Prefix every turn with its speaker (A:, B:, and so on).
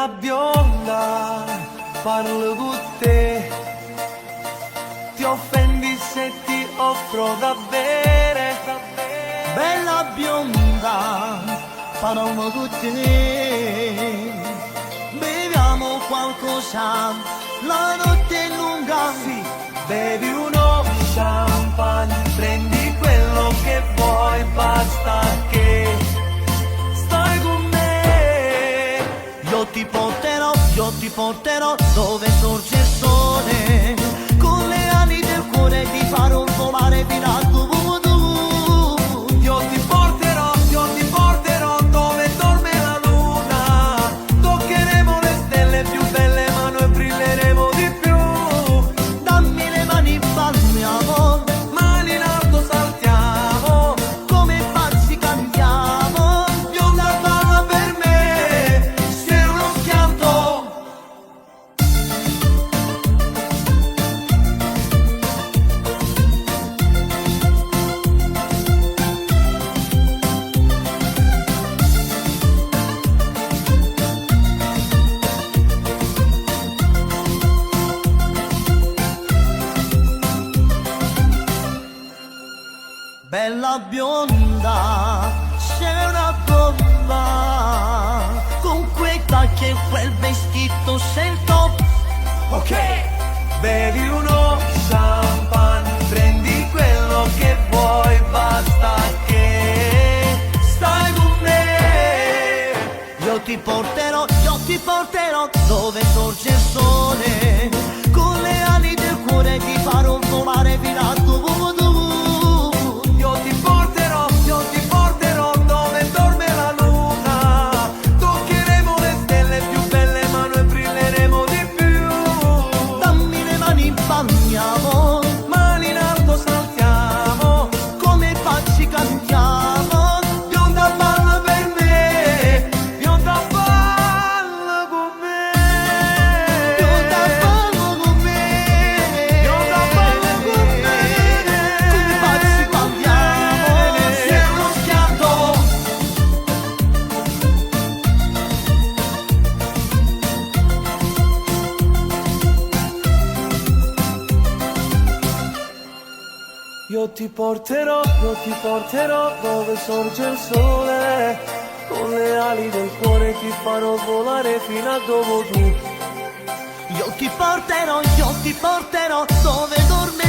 A: Bella bionda, parlo con te. Ti offendi se ti offro da bere.
B: Bella bionda, parlo con te. Beviamo qualcosa, la notte è lunga.
A: Sì, bevi uno champagne, prendi quello che vuoi, basta che stai con me.
B: Io ti porterò dove sorge il sole. Con le ali del cuore ti farò volare fino a tu.
A: Io ti porterò dove dorme la luna. Toccheremo le stelle più belle ma noi brilleremo di più.
B: Dammi le mani, balliamo,
A: Mani in alto saltiamo,
B: come pazzi cantiamo.
A: bionda balla per me, sei uno schianto.
B: Bella bionda, sei una bomba. Con quei tacchi e quel vestito sei il top.
A: Ok, bevi uno champagne, prendi quello che vuoi, basta che stai con me.
B: Io ti porterò dove sorge il sole. Con le ali del cuore ti farò volare fino a tu.
A: Io ti porterò dove dorme la luna. Toccheremo le stelle più belle ma noi brilleremo di più.
B: Dammi le mani, balliamo,
A: Mani in alto saltiamo,
B: come pazzi cantiamo.
A: bionda balla per me, bionda balla con me.
B: Bionda ballo con me,
A: Bionda balla con me.
B: come pazzi cantiamo.
A: Sei uno schianto. Io ti porterò dove sorge il sole. Con le ali del cuore ti farò volare fino a dove tu.
B: Io ti porterò dove dorme